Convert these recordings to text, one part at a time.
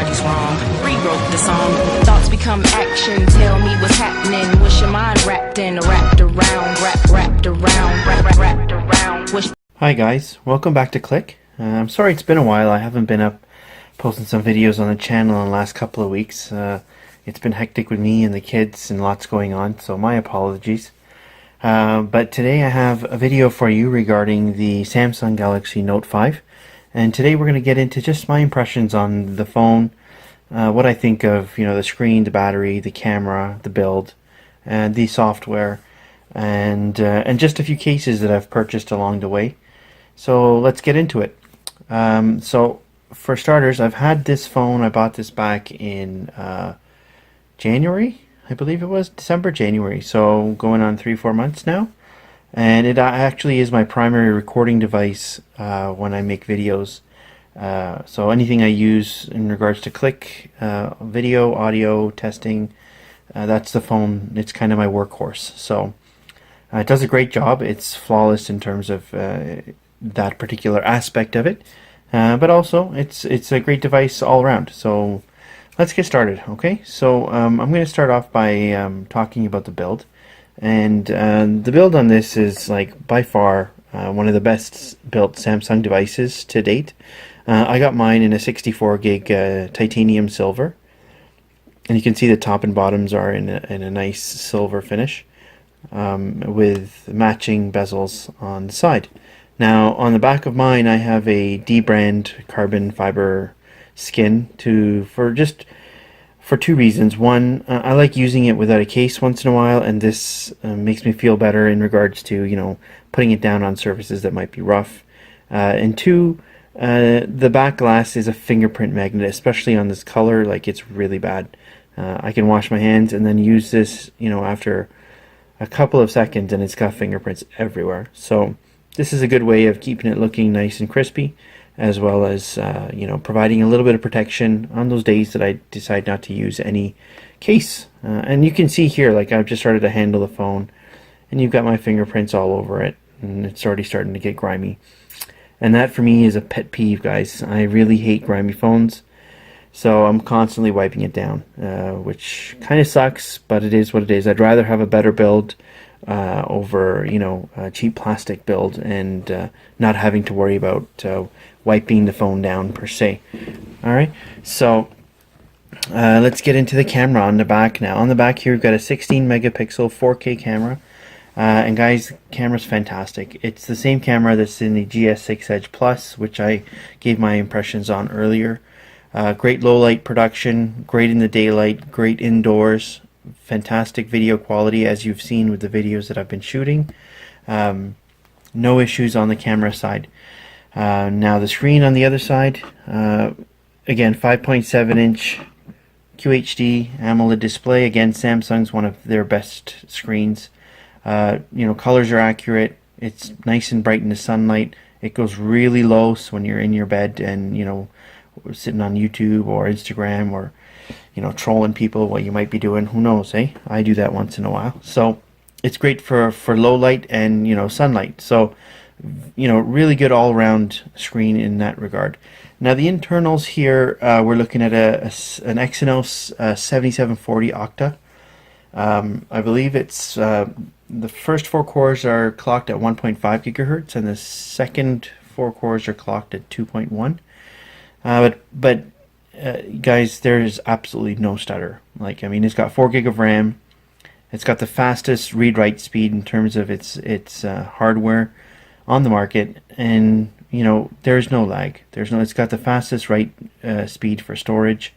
everybody's wrong. Rewrote the song. Thoughts become action. Tell me what's happening. What's your mind wrapped in? Wrapped around. Wrapped around. Wrapped around. Hi guys, welcome back to Click. I'm sorry it's been a while. I haven't been up posting some videos on the channel in the last couple of weeks. It's been hectic with me and the kids and lots going on, so my apologies. But today I have a video for you regarding the Samsung Galaxy Note 5. And today we're going to get into just my impressions on the phone, what I think of, the screen, the battery, the camera, the build, and the software, and just a few cases that I've purchased along the way. So let's get into it. So for starters, I've had this phone. I bought this back in January, I believe it was December, January. So going on 3-4 months now. And it actually is my primary recording device when I make videos. So anything I use in regards to Click, video, audio, testing, that's the phone. It's kind of my workhorse. So it does a great job. It's flawless in terms of that particular aspect of it. But also, it's a great device all around. So let's get started, okay? So I'm going to start off by talking about the build. And the build on this is by far one of the best built Samsung devices to date. I got mine in a 64 gig titanium silver, and you can see the top and bottoms are in a nice silver finish with matching bezels on the side. Now on the back of mine I have a D-brand carbon fiber skin for two reasons. One, I like using it without a case once in a while, and this makes me feel better in regards to putting it down on surfaces that might be rough. And two, the back glass is a fingerprint magnet, especially on this color. It's really bad. I can wash my hands and then use this after a couple of seconds and it's got fingerprints everywhere. So this is a good way of keeping it looking nice and crispy, as well as providing a little bit of protection on those days that I decide not to use any case. And you can see here, I've just started to handle the phone, and you've got my fingerprints all over it, and it's already starting to get grimy. And that for me is a pet peeve, guys. I really hate grimy phones, so I'm constantly wiping it down, which kind of sucks, but it is what it is. I'd rather have a better build over a cheap plastic build, and not having to worry about wiping the phone down per se. Alright, so let's get into the camera on the back now. On the back here we've got a 16 megapixel 4K camera, and guys, camera's fantastic. It's the same camera that's in the GS6 Edge Plus, which I gave my impressions on earlier. Great low light production, great in the daylight, great indoors, fantastic video quality as you've seen with the videos that I've been shooting. No issues on the camera side. Now the screen on the other side, again 5.7 inch QHD AMOLED display. Again, Samsung's one of their best screens. Colors are accurate. It's nice and bright in the sunlight. It goes really low, so when you're in your bed and sitting on YouTube or Instagram or trolling people, what you might be doing, who knows, eh? I do that once in a while. So it's great for low light and sunlight. So really good all-around screen in that regard. Now the internals here, we're looking at an Exynos 7740 Octa. I believe it's the first 4 cores are clocked at 1.5 gigahertz, and the second 4 cores are clocked at 2.1. But guys, there's absolutely no stutter. It's got 4 gig of RAM. It's got the fastest read-write speed in terms of its hardware on the market, and there's no lag. It's got the fastest write speed for storage,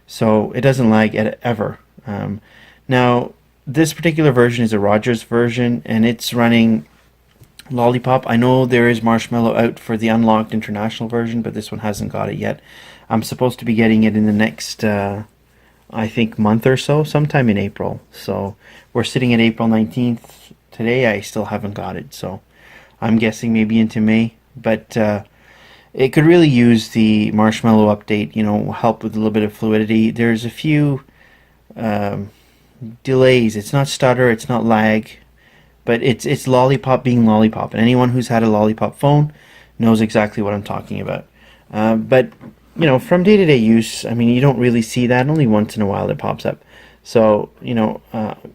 so it doesn't lag ever. Now this particular version is a Rogers version, and it's running Lollipop. I know there is Marshmallow out for the unlocked international version, but this one hasn't got it yet. I'm supposed to be getting it in the next I think month or so, sometime in April. So we're sitting at April 19th today. I still haven't got it, so I'm guessing maybe into May. But it could really use the Marshmallow update, help with a little bit of fluidity. There's a few delays. It's not stutter, it's not lag, but it's Lollipop being Lollipop, and anyone who's had a Lollipop phone knows exactly what I'm talking about. But from day-to-day use, I mean, you don't really see that. Only once in a while it pops up. So,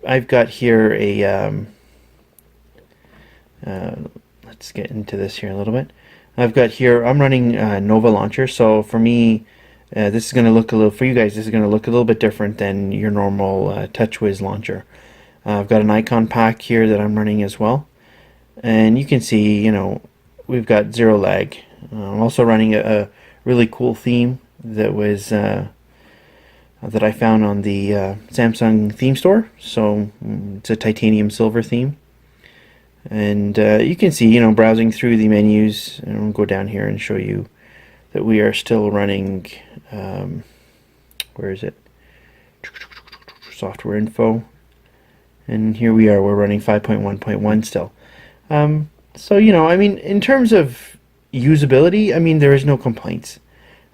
I've got here a, let's get into this here a little bit. I've got here, I'm running Nova Launcher, so for me, this is going to look for you guys, this is going to look a little bit different than your normal TouchWiz launcher. I've got an icon pack here that I'm running as well. And you can see, we've got zero lag. I'm also running a really cool theme that was that I found on the Samsung theme store. So it's a titanium silver theme, and you can see, browsing through the menus, and I'll go down here and show you that we are still running. Where is it? Software info, and here we are. We're running 5.1.1 still. So I mean, in terms of usability, I mean, there is no complaints.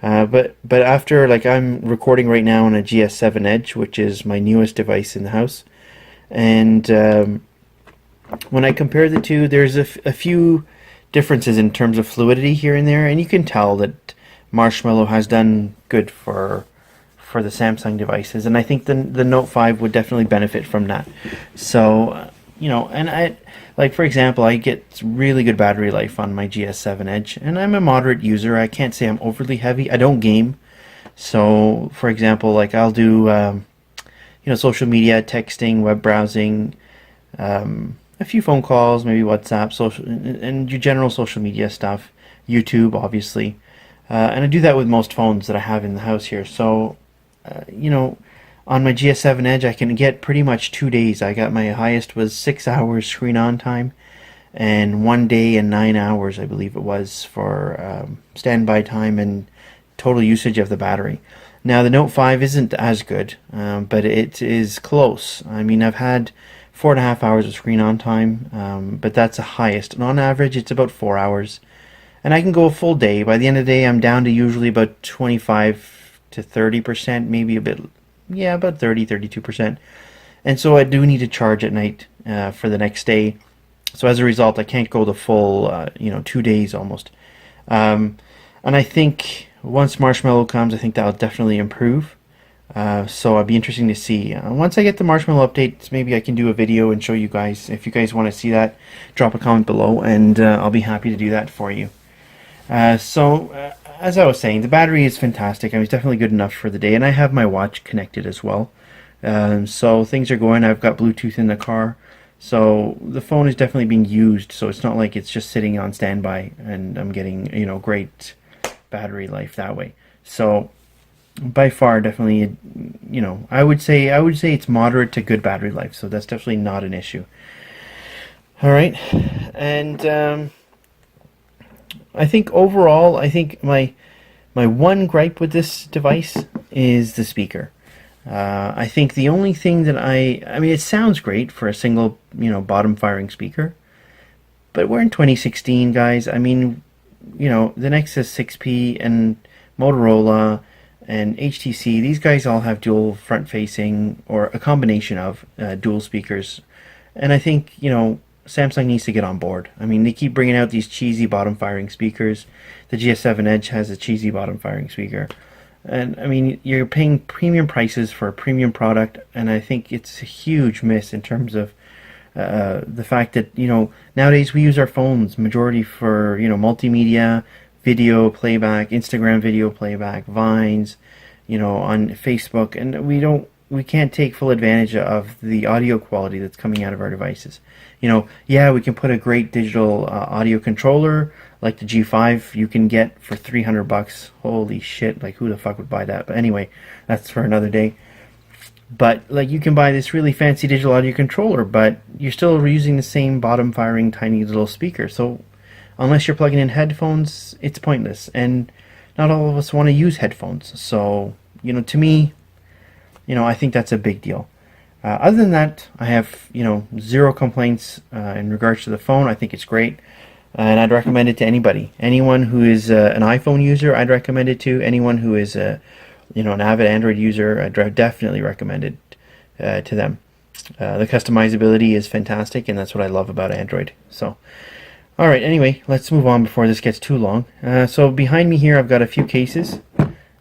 But after, like, I'm recording right now on a GS7 Edge, which is my newest device in the house, and when I compare the two, there's a few differences in terms of fluidity here and there, and you can tell that Marshmallow has done good for the Samsung devices, and I think the Note 5 would definitely benefit from that. So, and I, like, for example, I get really good battery life on my GS7 Edge, and I'm a moderate user. I can't say I'm overly heavy. I don't game. So, for example, like, I'll do, social media, texting, web browsing, a few phone calls, maybe WhatsApp, social, and your general social media stuff, YouTube, obviously. And I do that with most phones that I have in the house here. So, on my GS7 Edge, I can get pretty much 2 days. I got my highest was 6 hours screen on time, and 1 day and 9 hours, I believe it was, for standby time and total usage of the battery. Now, the Note 5 isn't as good, but it is close. I mean, I've had 4.5 hours of screen on time, but that's the highest. And on average, it's about 4 hours. And I can go a full day. By the end of the day, I'm down to usually about 25 to 30%, maybe a bit. Yeah, about 32%. And so I do need to charge at night for the next day. So as a result, I can't go the full, 2 days almost. And I think once Marshmallow comes, I think that'll definitely improve. So it'll be interesting to see. Once I get the Marshmallow updates, maybe I can do a video and show you guys. If you guys want to see that, drop a comment below, and I'll be happy to do that for you. As I was saying, the battery is fantastic. I mean, it's definitely good enough for the day, and I have my watch connected as well. So things are going. I've got Bluetooth in the car, so the phone is definitely being used. So it's not like it's just sitting on standby, and I'm getting great battery life that way. So by far, definitely, I would say it's moderate to good battery life. So that's definitely not an issue. All right, and I think overall, my one gripe with this device is the speaker. I think the only thing that I mean, it sounds great for a single, bottom firing speaker, but we're in 2016, guys. I mean, the Nexus 6P and Motorola and HTC, these guys all have dual front facing, or a combination of dual speakers, and I think, Samsung needs to get on board. I mean, they keep bringing out these cheesy bottom-firing speakers. The GS7 Edge has a cheesy bottom-firing speaker. And, I mean, you're paying premium prices for a premium product, and I think it's a huge miss in terms of the fact that, nowadays we use our phones majority for, multimedia, video playback, Instagram video playback, Vines, on Facebook, and we can't take full advantage of the audio quality that's coming out of our devices. Yeah, we can put a great digital audio controller like the G5 you can get for $300. Holy shit, like, who the fuck would buy that? But anyway, that's for another day. But, like, you can buy this really fancy digital audio controller, but you're still using the same bottom firing tiny little speaker. So unless you're plugging in headphones, it's pointless. And not all of us want to use headphones. So, to me, I think that's a big deal. Other than that, I have, zero complaints in regards to the phone. I think it's great, and I'd recommend it to anybody. Anyone who is an iPhone user, I'd recommend it to. Anyone who is an avid Android user, I'd definitely recommend it to them. The customizability is fantastic, and that's what I love about Android. So, all right. Anyway, let's move on before this gets too long. So behind me here, I've got a few cases.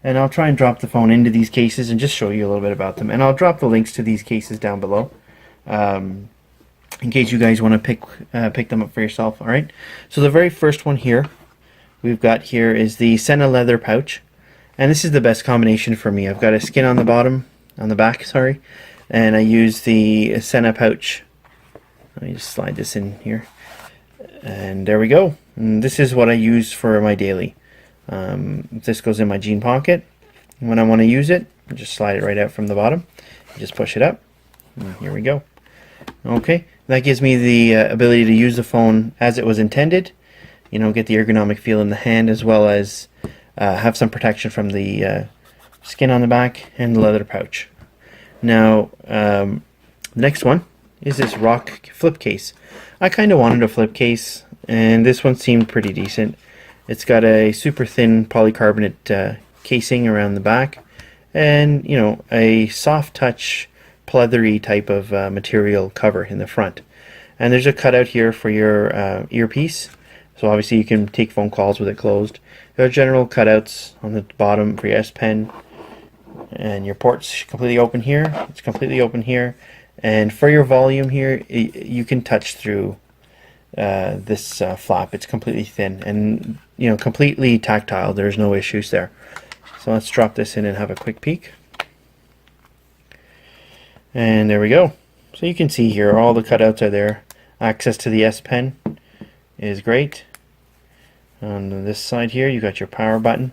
And I'll try and drop the phone into these cases and just show you a little bit about them. And I'll drop the links to these cases down below, in case you guys want to pick them up for yourself. All right. So the very first one here we've got here is the Sena leather pouch, and this is the best combination for me. I've got a skin on the back, sorry, and I use the Sena pouch. Let me just slide this in here, and there we go. And this is what I use for my daily. This goes in my jean pocket. When I want to use it, I just slide it right out from the bottom. Just push it up. And here we go. Okay, that gives me the ability to use the phone as it was intended. You know, get the ergonomic feel in the hand, as well as have some protection from the skin on the back and the leather pouch. Now, the next one is this rock flip case. I kind of wanted a flip case, and this one seemed pretty decent. It's got a super thin polycarbonate casing around the back, and you know, a soft touch pleathery type of material cover in the front. And there's a cutout here for your earpiece, so obviously you can take phone calls with it closed. There are general cutouts on the bottom for your S Pen, and your port's completely open here. It's completely open here, and for your volume here, you can touch through this flap. It's completely thin and, you know, completely tactile. There's no issues there. So let's drop this in and have a quick peek. And there we go. So you can see here all the cutouts are there. Access to the S Pen is great. On this side here, you got your power button.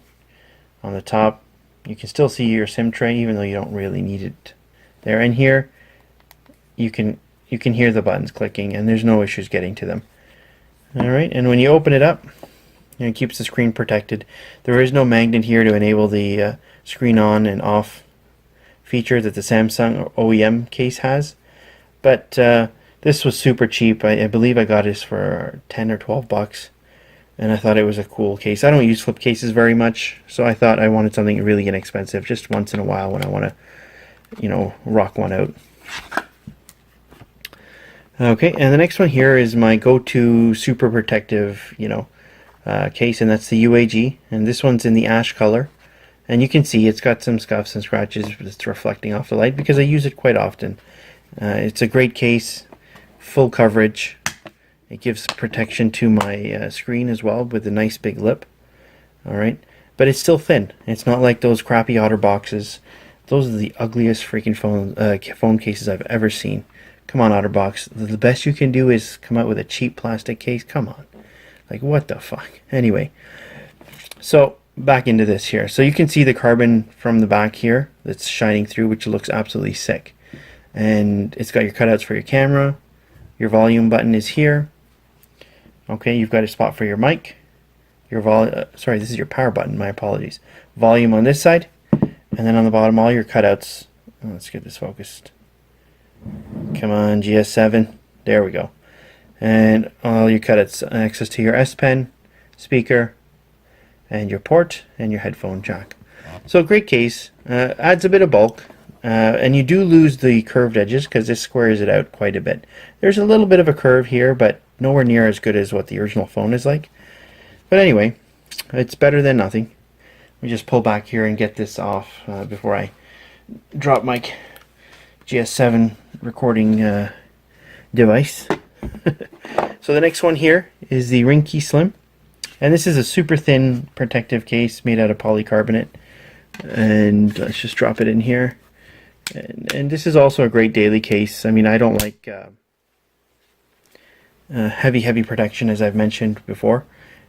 On the top, you can still see your SIM tray, even though you don't really need it there. And here, you can hear the buttons clicking, and there's no issues getting to them. All right, and when you open it up, it keeps the screen protected. There is no magnet here to enable the screen on and off feature that the Samsung OEM case has, but this was super cheap. I believe I got this for 10 or 12 bucks, and I thought it was a cool case. I don't use flip cases very much, so I thought I wanted something really inexpensive just once in a while when I want to, you know, rock one out. Okay, and the next one here is my go-to super protective, you know, case, and that's the UAG, and this one's in the ash color. And you can see it's got some scuffs and scratches, but it's reflecting off the light because I use it quite often. It's a great case, full coverage. It gives protection to my screen as well with a nice big lip. Alright, but it's still thin. It's not like those crappy OtterBoxes. Those are the ugliest freaking phone cases I've ever seen. Come on, OtterBox. The best you can do is come out with a cheap plastic case. Come on. Like, what the fuck? Anyway, so back into this here. So you can see the carbon from the back here that's shining through, which looks absolutely sick. And it's got your cutouts for your camera. Your volume button is here. Okay, you've got a spot for your mic. Your sorry, this is your power button. My apologies. Volume on this side, and then on the bottom, all your cutouts. Oh, let's get this focused. Come on, GS7. There we go. And all your cutouts. Access to your S Pen, speaker, and your port, and your headphone jack. So great case. Adds a bit of bulk, and you do lose the curved edges because this squares it out quite a bit. There's a little bit of a curve here, but nowhere near as good as what the original phone is like. But anyway, it's better than nothing. Let me just pull back here and get this off before I drop my GS7 recording device. So the next one here is the Ringke Slim. And this is a super thin protective case made out of polycarbonate. And let's just drop it in here. And this is also a great daily case. I mean, I don't like heavy protection, as I've mentioned before.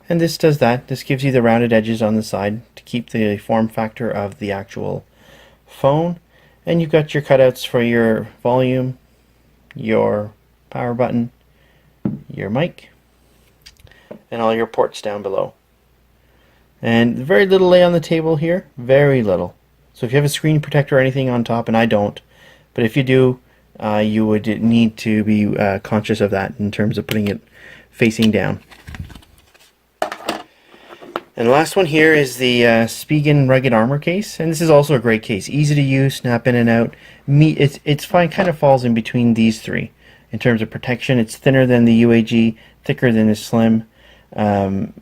And this does that. This gives you the rounded edges on the side to keep the form factor of the actual phone. And you've got your cutouts for your volume, your power button, your mic, and all your ports down below. And very little lay on the table here, very little. So if you have a screen protector or anything on top, and I don't, but if you do, you would need to be conscious of that in terms of putting it facing down. And the last one here is the Spigen rugged armor case, and this is also a great case. Easy to use, snap in and out. It's fine, kind of falls in between these three in terms of protection. It's thinner than the UAG, thicker than the Slim. You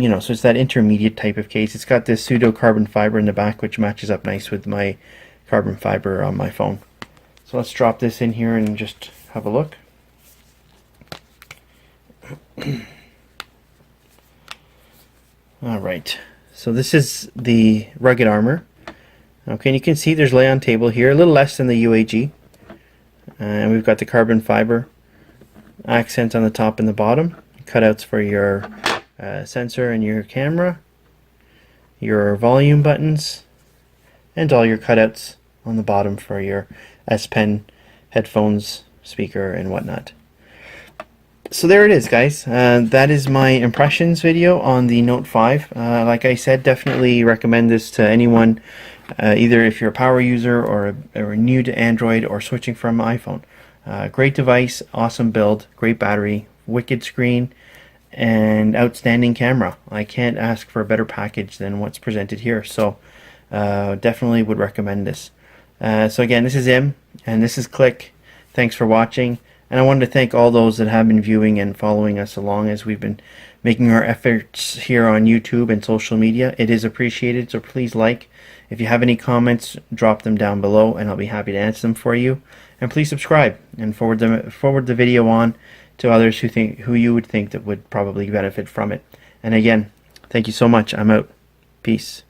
know, so it's that intermediate type of case. It's got this pseudo carbon fiber in the back, which matches up nice with my carbon fiber on my phone. So let's drop this in here and just have a look. All right, so this is the rugged armor. Okay, and you can see there's lay on table here, a little less than the UAG. And we've got the carbon fiber accent on the top and the bottom, cutouts for your sensor and your camera, your volume buttons, and all your cutouts on the bottom for your S Pen headphones, speaker, and whatnot. So there it is, guys. That is my impressions video on the Note 5. Like I said, definitely recommend this to anyone, either if you're a power user or new to Android or switching from iPhone. Great device, awesome build, great battery, wicked screen, and outstanding camera. I can't ask for a better package than what's presented here. So definitely would recommend this. So again, this is Im, and this is Click. Thanks for watching. And I wanted to thank all those that have been viewing and following us along as we've been making our efforts here on YouTube and social media. It is appreciated, so please like. If you have any comments, drop them down below and I'll be happy to answer them for you. And please subscribe and forward the video on to others who you would think that would probably benefit from it. And again, thank you so much. I'm out. Peace.